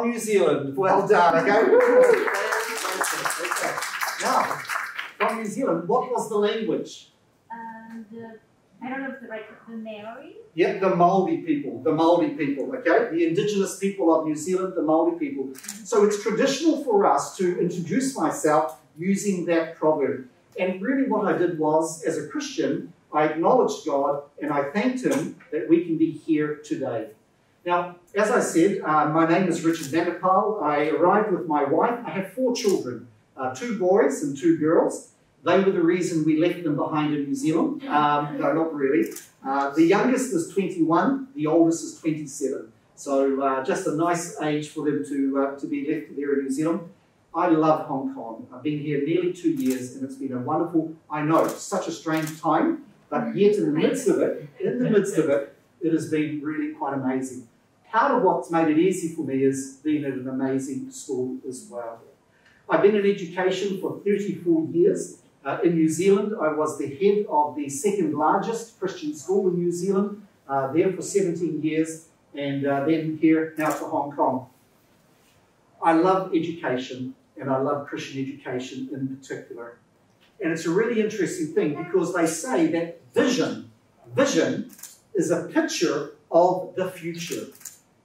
from New Zealand. Well done, okay? Okay. Now, from New Zealand, what was the language? I don't know if the right, the Maori? Yeah, the Māori people, okay? The indigenous people of New Zealand, the Māori people. So it's traditional for us to introduce myself using that proverb. And really what I did was, as a Christian, I acknowledged God and I thanked Him that we can be here today. Now, as I said, my name is Richard Vanderpyl. I arrived with my wife. I have 4 children, 2 boys and 2 girls. They were the reason we left them behind in New Zealand. No, not really. The youngest is 21, the oldest is 27. So just a nice age for them to be left there in New Zealand. I love Hong Kong. I've been here nearly 2 years and it's been a wonderful, I know, such a strange time, but yet in the midst of it, it has been really quite amazing. Part of what's made it easy for me is being at an amazing school as well. I've been in education for 34 years. In New Zealand, I was the head of the 2nd largest Christian school in New Zealand, there for 17 years, and then here now to Hong Kong. I love education, and I love Christian education in particular. And it's a really interesting thing because they say that vision is a picture of the future.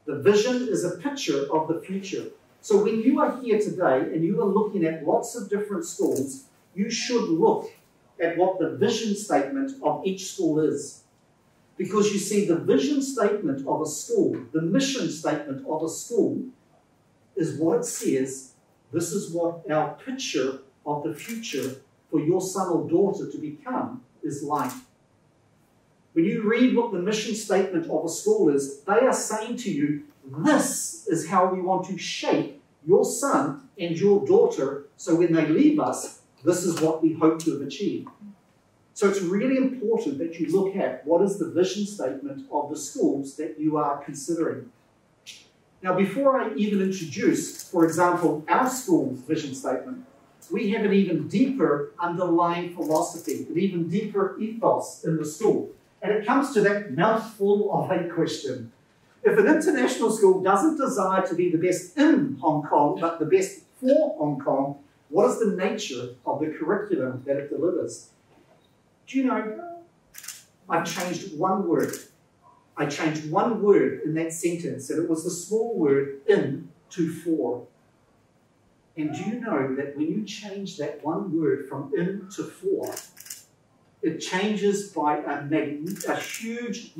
The vision is a picture of the future. So when you are here today and you are looking at lots of different schools, you should look at what the vision statement of each school is. Because you see, the vision statement of a school, the mission statement of a school, is what it says, this is what our picture of the future for your son or daughter to become is like. When you read what the mission statement of a school is, they are saying to you, this is how we want to shape your son and your daughter, so when they leave us, this is what we hope to have achieved. So it's really important that you look at what is the vision statement of the schools that you are considering. Now, before I even introduce, for example, our school's vision statement, we have an even deeper underlying philosophy, an even deeper ethos in the school. And it comes to that mouthful of a question. If an international school doesn't desire to be the best in Hong Kong, but the best for Hong Kong, what is the nature of the curriculum that it delivers? Do you know, I've changed one word. I changed one word in that sentence, and it was the small word in to for. And do you know that when you change that one word from in to for, it changes by a huge,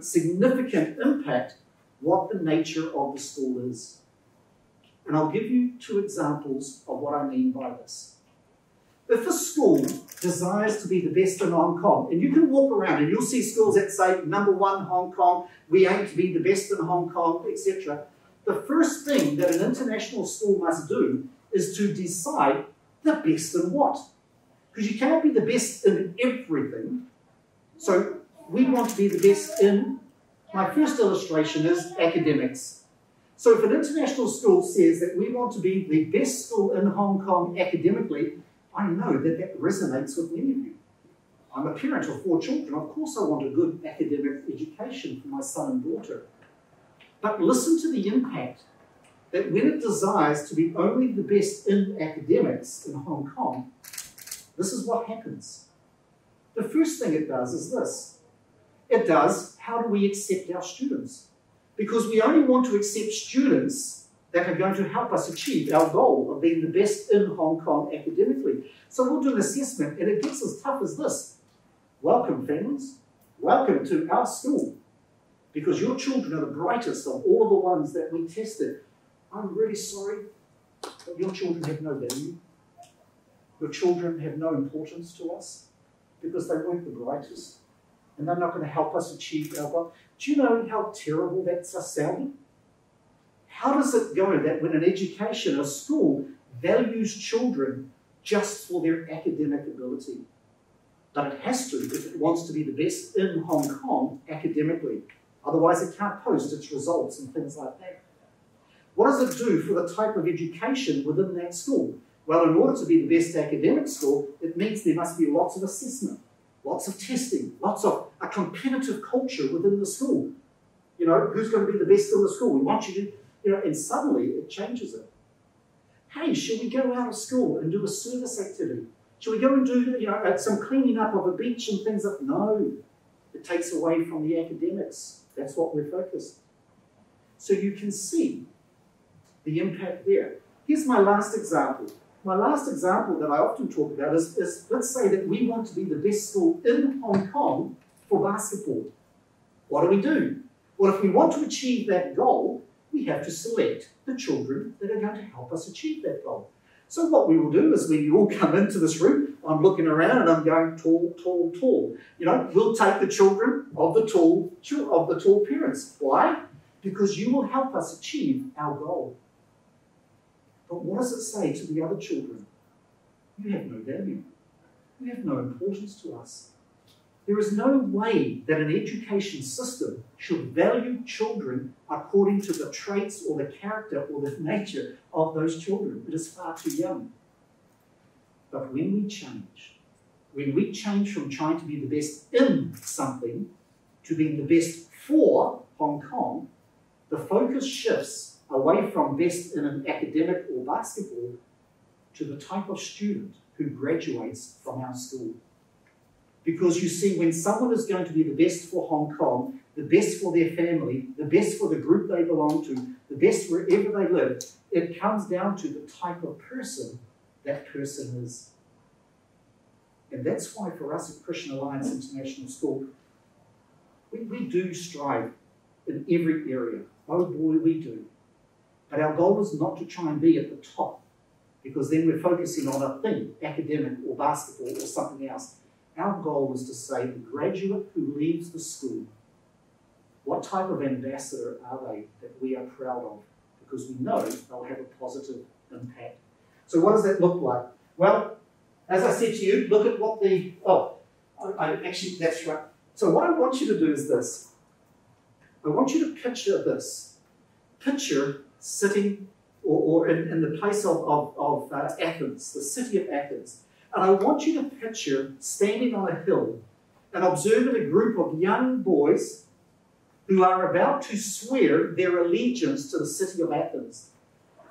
significant impact what the nature of the school is. And I'll give you 2 examples of what I mean by this. If a school desires to be the best in Hong Kong, and you can walk around and you'll see schools that say, #1 Hong Kong, we aim to be the best in Hong Kong, etc. The first thing that an international school must do is to decide the best in what? Because you cannot be the best in everything. So we want to be the best in, my first illustration is academics. So if an international school says that we want to be the best school in Hong Kong academically, I know that that resonates with many of you. I'm a parent of 4 children. Of course I want a good academic education for my son and daughter. But listen to the impact that when it desires to be only the best in academics in Hong Kong, this is what happens. The first thing it does is this. It does, how do we accept our students? Because we only want to accept students that are going to help us achieve our goal of being the best in Hong Kong academically. So we'll do an assessment, and it gets as tough as this. Welcome, families. Welcome to our school. Because your children are the brightest of all of the ones that we tested. I'm really sorry, but your children have no value. Your children have no importance to us because they weren't the brightest. And they're not going to help us achieve our goal. Do you know how terrible that's sounding? How does it go that when an education, a school, values children just for their academic ability? But it has to if it wants to be the best in Hong Kong academically. Otherwise it can't post its results and things like that. What does it do for the type of education within that school? Well, in order to be the best academic school, it means there must be lots of assessment, lots of testing, lots of a competitive culture within the school. You know, who's going to be the best in the school? We want you to, You know, and suddenly it changes it. Hey, should we go out of school and do a service activity? Should we go and do, you know, some cleaning up of a beach and things like that? No, it takes away from the academics. That's what we're focused. So you can see the impact there. Here's my last example. My last example that I often talk about is let's say that we want to be the best school in Hong Kong for basketball. What do? Well, if we want to achieve that goal, we have to select the children that are going to help us achieve that goal. So what we will do is when you all come into this room, I'm looking around and I'm going tall, tall, tall. You know, we'll take the children of the tall parents. Why? Because you will help us achieve our goal. But what does it say to the other children? You have no value. You have no importance to us. There is no way that an education system should value children according to the traits or the character or the nature of those children. It is far too young. But when we change from trying to be the best in something to being the best for Hong Kong, the focus shifts away from best in an academic or basketball to the type of student who graduates from our school. Because you see, when someone is going to be the best for Hong Kong, the best for their family, the best for the group they belong to, the best wherever they live, it comes down to the type of person that person is. And that's why for us at Christian Alliance International School, we do strive in every area. Oh boy, we do. But our goal is not to try and be at the top, because then we're focusing on a thing, academic or basketball or something else. Our goal is to say the graduate who leaves the school, what type of ambassador are they that we are proud of? Because we know they'll have a positive impact. So what does that look like? Well, as I said to you, look at what actually, that's right. So what I want you to do is this. I want you to picture this. Picture sitting or in the place of Athens, the city of Athens. And I want you to picture standing on a hill and observing a group of young boys who are about to swear their allegiance to the city of Athens.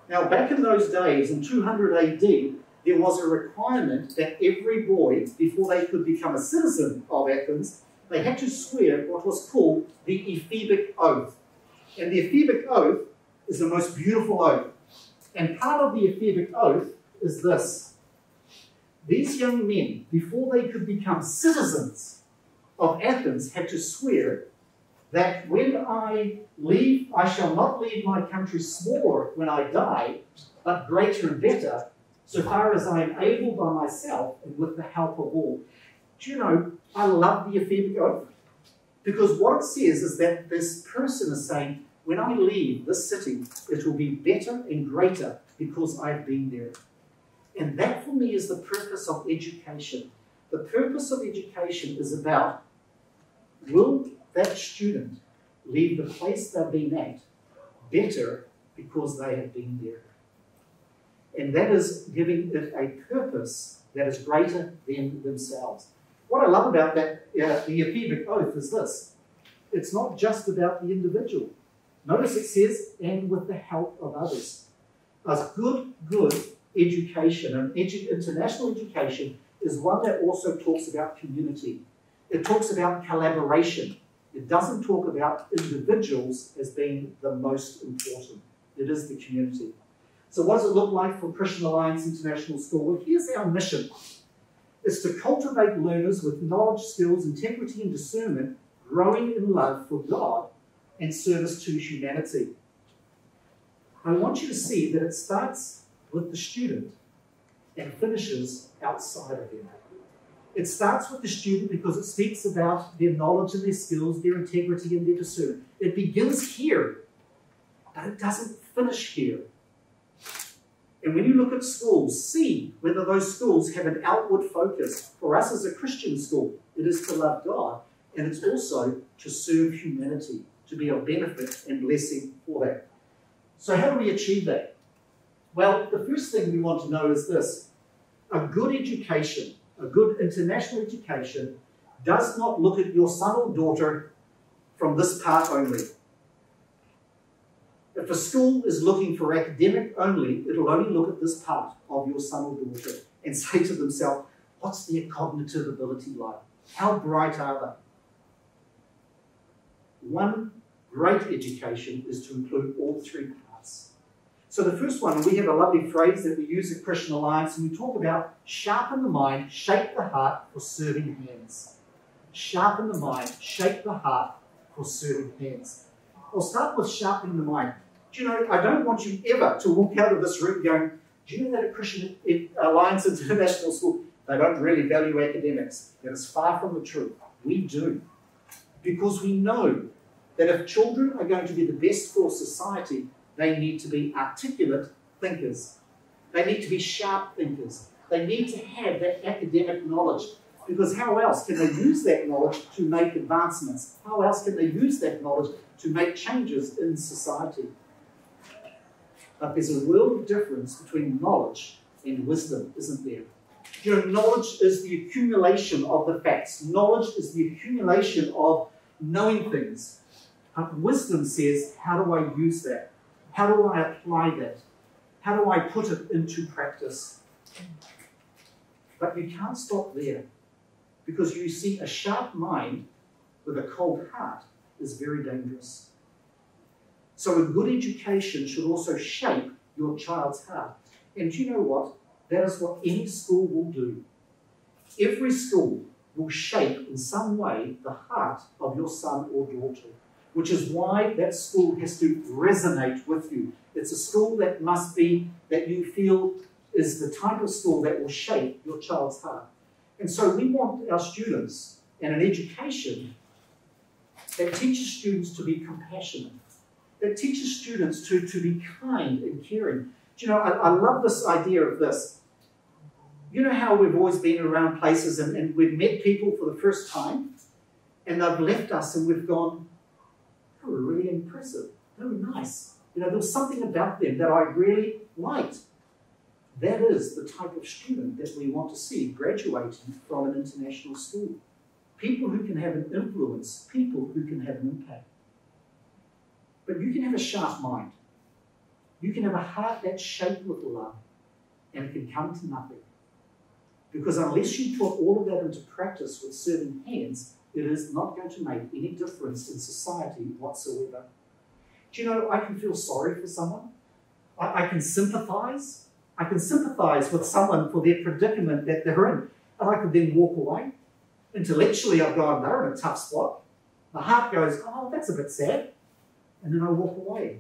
Now, back in those days, in 200 AD, there was a requirement that every boy, before they could become a citizen of Athens, they had to swear what was called the Ephebic Oath. And the Ephebic Oath is the most beautiful oath. And part of the Ephebic Oath is this. These young men, before they could become citizens of Athens, had to swear that when I leave, I shall not leave my country smaller when I die, but greater and better, so far as I am able by myself and with the help of all. Do you know, I love the Ephebic Oath, because what it says is that this person is saying, when I leave this city, it will be better and greater because I've been there. And that for me is the purpose of education. The purpose of education is about, will that student leave the place they've been at better because they have been there? And that is giving it a purpose that is greater than themselves. What I love about that, the Ephebic Oath is this. It's not just about the individual. Notice it says, and with the help of others. A good education, an international education, is one that also talks about community. It talks about collaboration. It doesn't talk about individuals as being the most important. It is the community. So what does it look like for Christian Alliance International School? Well, here's our mission. It's to cultivate learners with knowledge, skills, integrity, and discernment, growing in love for God and service to humanity. I want you to see that it starts with the student and finishes outside of them. It starts with the student because it speaks about their knowledge and their skills, their integrity and their discernment. It begins here, but it doesn't finish here. And when you look at schools, see whether those schools have an outward focus. For us as a Christian school, it is to love God, and it's also to serve humanity, to be of benefit and blessing for that. So how do we achieve that? Well, the first thing we want to know is this. A good education, a good international education, does not look at your son or daughter from this part only. If a school is looking for academic only, it'll only look at this part of your son or daughter and say to themselves, what's their cognitive ability like? How bright are they? One great education is to include all three parts. So the first one, and we have a lovely phrase that we use at Christian Alliance, and we talk about sharpen the mind, shape the heart for serving hands. Sharpen the mind, shape the heart for serving hands. I'll start with sharpening the mind. Do you know, I don't want you ever to walk out of this room going, do you know that at Christian Alliance International School, they don't really value academics? That is far from the truth. We do. Because we know that if children are going to be the best for society, they need to be articulate thinkers. They need to be sharp thinkers. They need to have that academic knowledge. Because how else can they use that knowledge to make advancements? How else can they use that knowledge to make changes in society? But there's a world of difference between knowledge and wisdom, isn't there? You know, knowledge is the accumulation of the facts. Knowledge is the accumulation of knowing things. But wisdom says, how do I use that? How do I apply that? How do I put it into practice? But you can't stop there. Because you see, a sharp mind with a cold heart is very dangerous. So a good education should also shape your child's heart. And do you know what? That is what any school will do. Every school will shape in some way the heart of your son or daughter, which is why that school has to resonate with you. It's a school that must be, that you feel is the type of school that will shape your child's heart. And so we want our students and an education that teaches students to be compassionate, that teaches students to be kind and caring. Do you know, I love this idea of this. You know how we've always been around places and we've met people for the first time and they've left us and we've gone, they were really impressive, they were nice. You know, there was something about them that I really liked. That is the type of student that we want to see graduating from an international school. People who can have an influence, people who can have an impact. But you can have a sharp mind. You can have a heart that's shaped with love, and it can come to nothing. Because unless you put all of that into practice with serving hands, it is not going to make any difference in society whatsoever. Do you know, I can feel sorry for someone. I can sympathize. I can sympathize with someone for their predicament that they're in. And I could then walk away. Intellectually, I've gone, they're in a tough spot. My heart goes, oh, that's a bit sad. And then I walk away.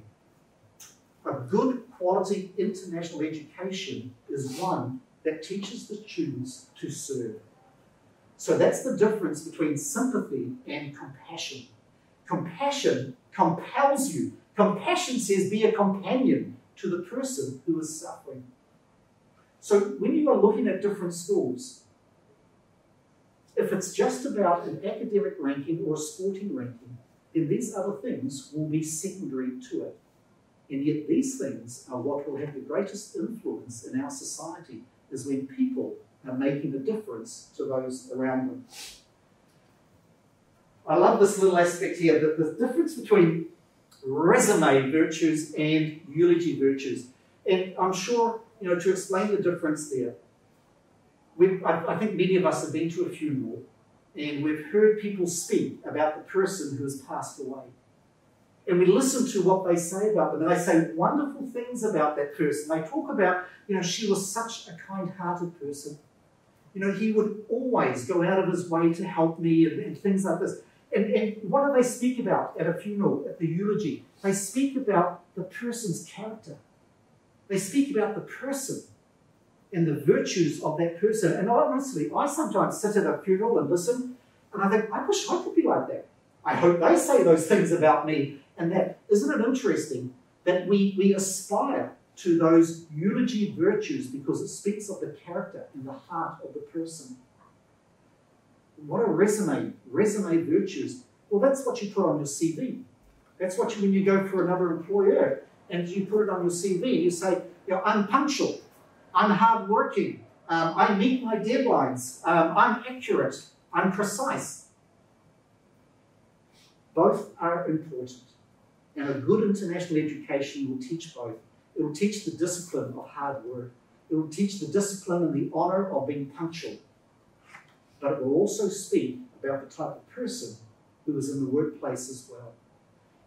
A good quality international education is one that teaches the students to serve. So that's the difference between sympathy and compassion. Compassion compels you. Compassion says be a companion to the person who is suffering. So when you are looking at different schools, if it's just about an academic ranking or a sporting ranking, then these other things will be secondary to it. And yet these things are what will have the greatest influence in our society, is when people are making a difference to those around them. I love this little aspect here, that the difference between resume virtues and eulogy virtues. And I'm sure, you know, to explain the difference there, I think many of us have been to a funeral and we've heard people speak about the person who has passed away. And we listen to what they say about them, and they say wonderful things about that person. They talk about, you know, she was such a kind-hearted person. You know, he would always go out of his way to help me and things like this. And what do they speak about at a funeral, at the eulogy? They speak about the person's character. They speak about the person and the virtues of that person. And honestly, I sometimes sit at a funeral and listen, and I think, I wish I could be like that. I hope they say those things about me. And that, isn't it interesting that we aspire to those eulogy virtues because it speaks of the character and the heart of the person. What are resume virtues? Well, that's what you put on your CV. That's what you, when you go for another employer and you put it on your CV, you say, you know, I'm punctual, I'm hardworking, I meet my deadlines, I'm accurate, I'm precise. Both are important. And a good international education will teach both. It will teach the discipline of hard work. It will teach the discipline and the honour of being punctual. But it will also speak about the type of person who is in the workplace as well.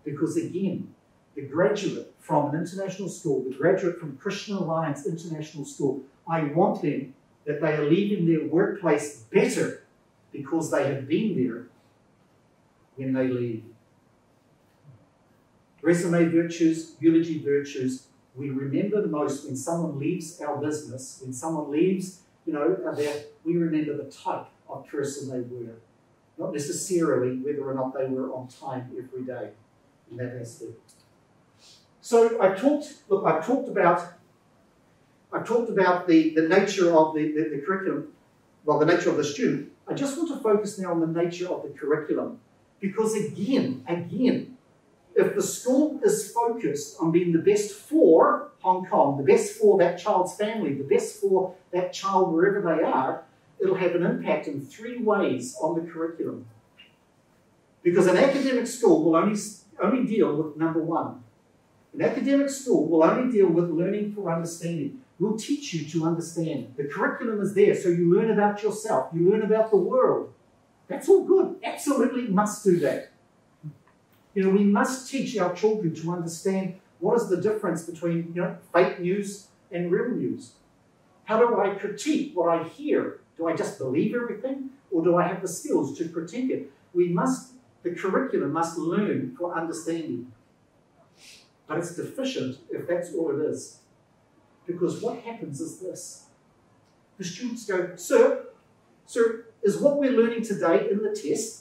Because again, the graduate from an international school, the graduate from Christian Alliance International School, I want them that they are leaving their workplace better because they have been there when they leave. Resume virtues, eulogy virtues, we remember the most when someone leaves our business, when someone leaves, we remember the type of person they were. Not necessarily whether or not they were on time every day in that aspect. So I've talked about the nature of the curriculum, well, the nature of the student. I just want to focus now on the nature of the curriculum. Because again, if the school is focused on being the best for Hong Kong, the best for that child's family, the best for that child wherever they are, it'll have an impact in 3 ways on the curriculum. Because an academic school will only deal with number 1. An academic school will only deal with learning for understanding. We'll teach you to understand. The curriculum is there, so you learn about yourself, you learn about the world. That's all good. Absolutely must do that. We must teach our children to understand what is the difference between fake news and real news. How do I critique what I hear? Do I just believe everything, or do I have the skills to critique it? The curriculum must learn for understanding. But it's deficient if that's all it is. Because what happens is this. The students go, Sir, is what we're learning today in the test?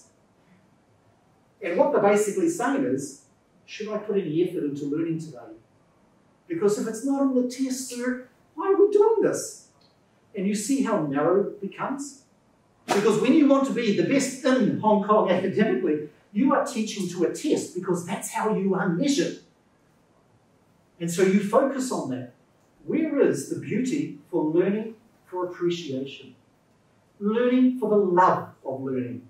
And what they're basically saying is, should I put any effort into learning today? Because if it's not on the test, sir, why are we doing this? And you see how narrow it becomes? Because when you want to be the best in Hong Kong academically, you are teaching to a test because that's how you are measured. And so you focus on that. Where is the beauty for learning for appreciation? Learning for the love of learning.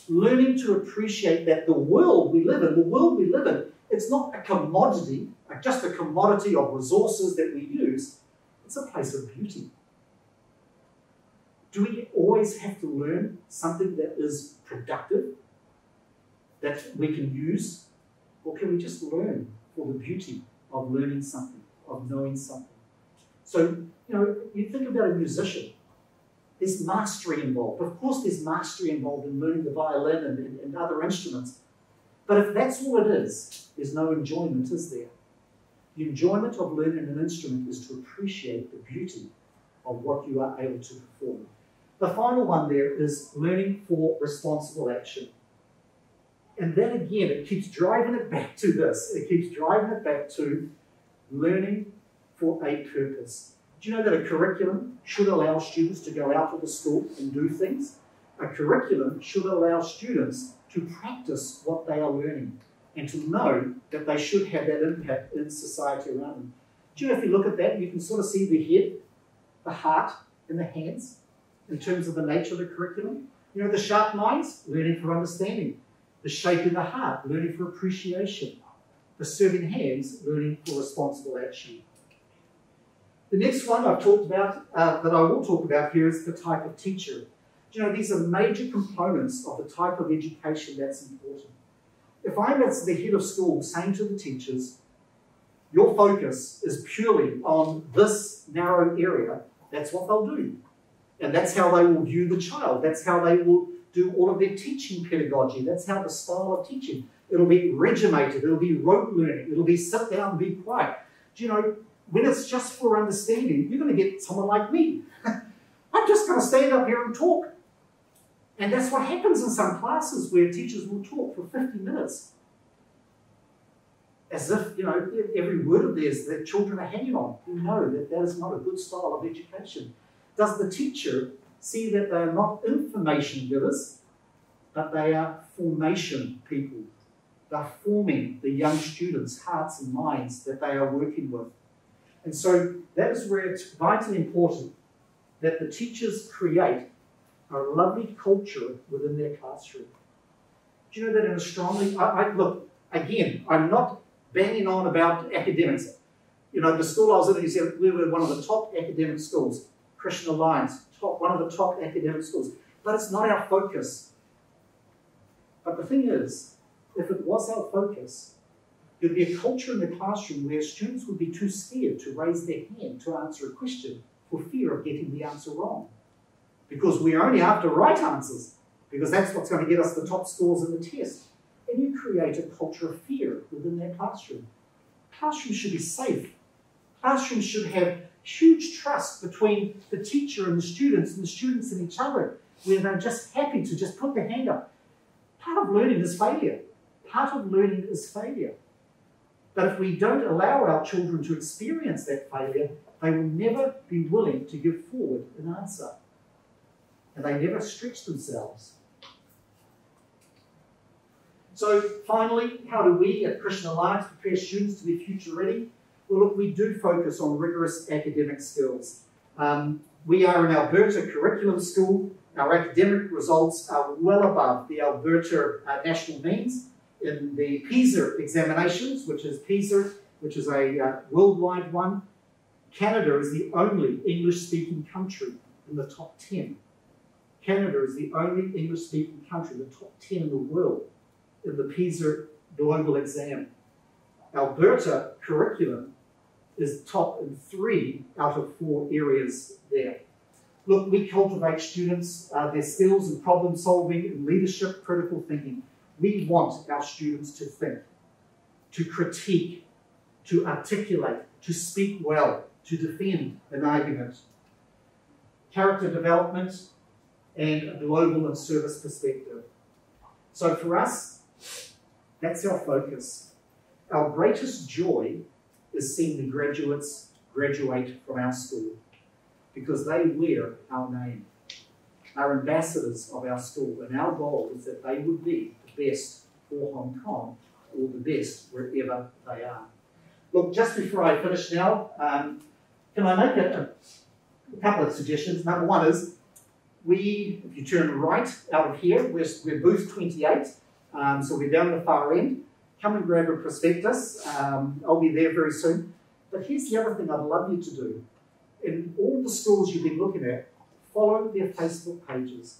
Learning to appreciate that the world we live in, it's not a commodity, just a commodity of resources that we use. It's a place of beauty. Do we always have to learn something that is productive, that we can use? Or can we just learn for the beauty of learning something, of knowing something? So, you think about a musician. There's mastery involved. Of course there's mastery involved in learning the violin and other instruments. But if that's all it is, there's no enjoyment, is there? The enjoyment of learning an instrument is to appreciate the beauty of what you are able to perform. The final one there is learning for responsible action. And then again, it keeps driving it back to this. It keeps driving it back to learning for a purpose. Do you know that a curriculum should allow students to go out of the school and do things? A curriculum should allow students to practice what they are learning and to know that they should have that impact in society around them. Do you know, if you look at that, you can sort of see the head, the heart, and the hands in terms of the nature of the curriculum. The sharp minds, learning for understanding. The shape in the heart, learning for appreciation. The serving hands, learning for responsible action. The next one I've talked about, that I will talk about here, is the type of teacher. These are major components of the type of education that's important. If I'm as the head of school saying to the teachers, your focus is purely on this narrow area, that's what they'll do. And that's how they will view the child. That's how they will do all of their teaching pedagogy. That's how the style of teaching. It'll be regimented. It'll be rote learning. It'll be sit down and be quiet. When it's just for understanding, you're going to get someone like me. I'm just going to stand up here and talk. And that's what happens in some classes where teachers will talk for 50 minutes. As if, every word of theirs that children are hanging on. You know that is not a good style of education. Does the teacher see that they are not information givers, but they are formation people? They're forming the young students' hearts and minds that they are working with. And so that is where it's vitally important that the teachers create a lovely culture within their classroom. Do you know that in a strongly... look, again, I'm not banging on about academics. You know, the school I was in New Zealand, we were one of the top academic schools. Christian Alliance, one of the top academic schools. But it's not our focus. But the thing is, if it was our focus, there'd be a culture in the classroom where students would be too scared to raise their hand to answer a question for fear of getting the answer wrong. Because we're only after right answers, because that's what's going to get us the top scores in the test. And you create a culture of fear within that classroom. Classrooms should be safe. Classrooms should have huge trust between the teacher and the students and each other, where they're just happy to just put their hand up. Part of learning is failure. Part of learning is failure. But if we don't allow our children to experience that failure, they will never be willing to give forward an answer. And they never stretch themselves. So finally, how do we at Christian Alliance prepare students to be future ready? Well, look, we do focus on rigorous academic skills. We are an Alberta curriculum school. Our academic results are well above the Alberta national means in the PISA examinations, which is a worldwide one. Canada is the only English-speaking country in the top 10. Canada is the only English-speaking country in the top 10 in the world in the PISA global exam. Alberta curriculum is top in 3 out of 4 areas there. Look, we cultivate students, their skills in problem solving, in leadership, critical thinking. We want our students to think, to critique, to articulate, to speak well, to defend an argument. Character development and a global and service perspective. So for us, that's our focus. Our greatest joy is seeing the graduates graduate from our school because they wear our name, our ambassadors of our school, and our goal is that they would be the best for Hong Kong or the best wherever they are. Look, just before I finish now, can I make a couple of suggestions? Number one is, if you turn right out of here, we're booth 28, so we're down the far end. Come and grab a prospectus. I'll be there very soon. But here's the other thing I'd love you to do. In all the schools you've been looking at, follow their Facebook pages.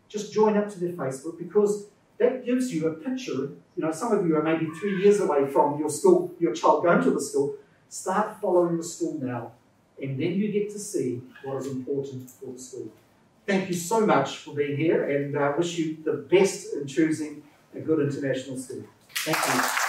Just join up to their Facebook because that gives you a picture. You know, some of you are maybe 3 years away from your school, your child going to the school. Start following the school now, and then you get to see what is important for the school. Thank you so much for being here, and I wish you the best in choosing a good international school. Thank you.